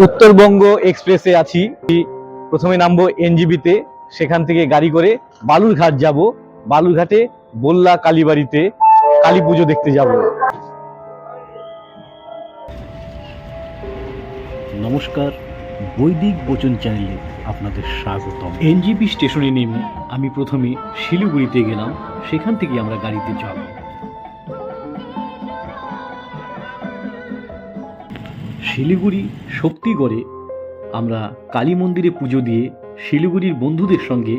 উত্তরবঙ্গ এক্সপ্রেসে আছি। প্রথমে নামবো এনজিবিতে, সেখান থেকে গাড়ি করে বালুরঘাট যাব। বালুরঘাটে বল্লা কালীবাড়িতে কালী পুজো দেখতে যাব। নমস্কার, বৈদিক বচন চ্যানেলে আপনাদের স্বাগতম। এনজিপি স্টেশনে নেমে আমি প্রথমে শিলিগুড়িতে গেলাম, সেখান থেকে আমরা গাড়িতে যাব। শিলিগুড়ি শক্তিগড়ে আমরা কালী মন্দিরে পুজো দিয়ে শিলিগুড়ির বন্ধুদের সঙ্গে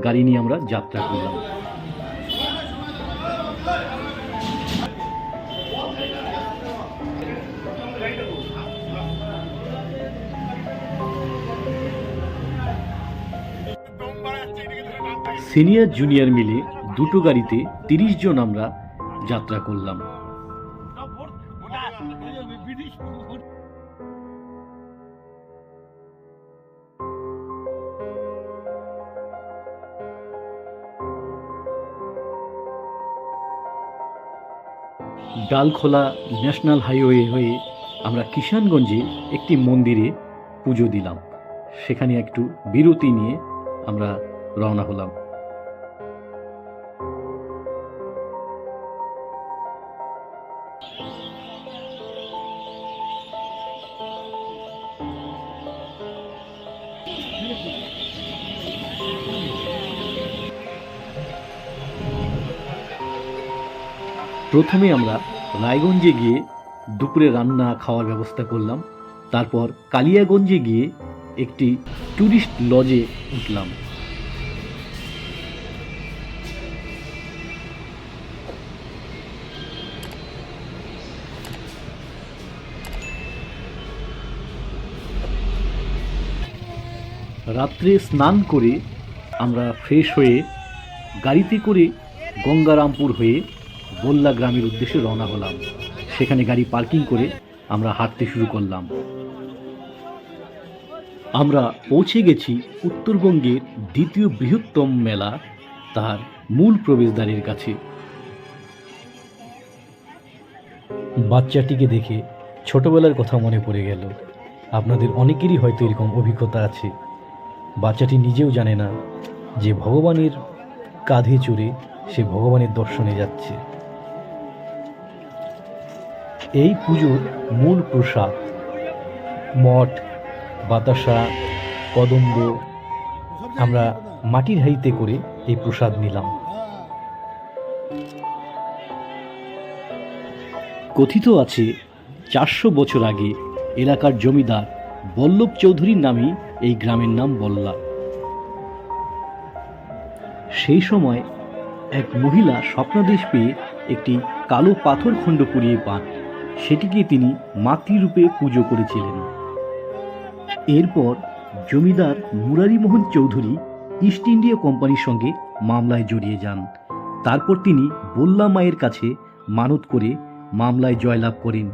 গাড়ি নিয়ে আমরা যাত্রা করলাম। সিনিয়র জুনিয়র মিলে দুটো গাড়িতে 30 জন আমরা যাত্রা করলাম। ডালখোলা ন্যাশনাল হাইওয়ে হয়ে আমরা কিষানগঞ্জে একটি মন্দিরে পুজো দিলাম। সেখানে একটু বিরতি নিয়ে আমরা রওনা হলাম। প্রথমে আমরা রায়গঞ্জে গিয়ে দুপুরে রান্না খাওয়ার ব্যবস্থা করলাম। তারপর কালিয়াগঞ্জে গিয়ে একটি ট্যুরিস্ট লজে উঠলাম। রাত্রে স্নান করে আমরা ফ্রেশ হয়ে গাড়িতে করে গঙ্গারামপুর হয়ে বল্লা গ্রামের উদ্দেশ্যে রওনা হলাম। সেখানে গাড়ি পার্কিং করে আমরা হাঁটতে শুরু করলাম। আমরা পৌঁছে গেছি উত্তরবঙ্গের দ্বিতীয় বৃহত্তম মেলা, তার মূল প্রবেশদ্বারের কাছে। বাচ্চাটিকে দেখে ছোটবেলার কথা মনে পড়ে গেল। আপনাদের অনেকেরই হয়তো এরকম অভিজ্ঞতা আছে। বাচ্চাটি নিজেও জানে না যে ভগবানের কাঁধে চড়ে সে ভগবানের দর্শনে যাচ্ছে। এই পুজোর মূল প্রসাদ মঠ, বাতাসা, কদম্ব, আমরা মাটির হাঁড়িতে করে এই প্রসাদ নিলাম। কথিত আছে 400 বছর আগে এলাকার জমিদার বল্লভ চৌধুরীর নামেই এই গ্রামের নাম বল্লা। সেই সময় এক মহিলা স্বপ্নাদেশ পেয়ে একটি কালো পাথর খণ্ড কুড়িয়ে পান। সেটিকে তিনি মাতৃরূপে পুজো করেছিলেন। এরপর জমিদার মুরারিমোহন চৌধুরী ইস্ট ইন্ডিয়া কোম্পানির সঙ্গে মামলায় জড়িয়ে যান। তারপর তিনি বল্লা মায়ের কাছে মানত করে মামলায় জয়লাভ করেন।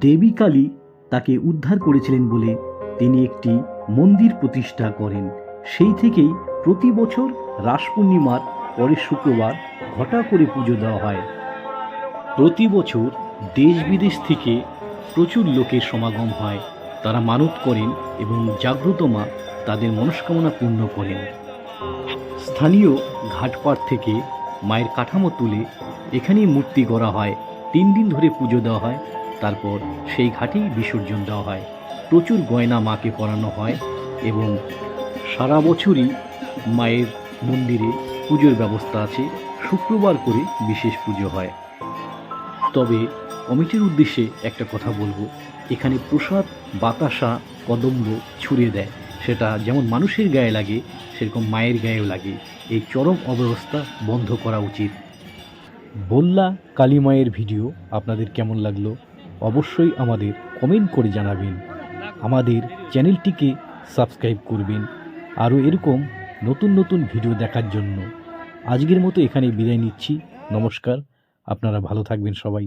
দেবী কালী তাকে উদ্ধার করেছিলেন বলে তিনি একটি মন্দির প্রতিষ্ঠা করেন। সেই থেকেই প্রতি বছর রাস পূর্ণিমার পরের শুক্রবার ঘটা করে পুজো দেওয়া হয়। প্রতি বছর দেশ বিদেশ থেকে প্রচুর লোকের সমাগম হয়। তারা মানত করেন এবং জাগ্রত মা তাদের মনস্কামনা পূর্ণ করেন। স্থানীয় ঘাটপাড় থেকে মায়ের কাঠামো তুলে এখানেই মূর্তি গড়া হয়। 3 দিন ধরে পুজো দেওয়া হয়, তারপর সেই ঘাটেই বিসর্জন দেওয়া হয়। প্রচুর গয়না মাকে পরানো হয় এবং সারা বছরই মায়ের মন্দিরে পুজোর ব্যবস্থা আছে। শুক্রবার করে বিশেষ পুজো হয়। তবে কমিটির উদ্দেশ্যে একটা কথা বলবো, এখানে প্রসাদ, বাতাসা, কদম্ব ছুঁড়ে দেয়। সেটা যেমন মানুষের গায়ে লাগে সেরকম মায়ের গায়েও লাগে। এই চরম অব্যবস্থা বন্ধ করা উচিত। বল্লা কালী মায়ের ভিডিও আপনাদের কেমন লাগলো অবশ্যই আমাদের কমেন্ট করে জানাবেন। আমাদের চ্যানেলটিকে সাবস্ক্রাইব করবেন আরও এরকম নতুন নতুন ভিডিও দেখার জন্য। আজকের মতো এখানে বিদায় নিচ্ছি। নমস্কার, আপনারা ভালো থাকবেন সবাই।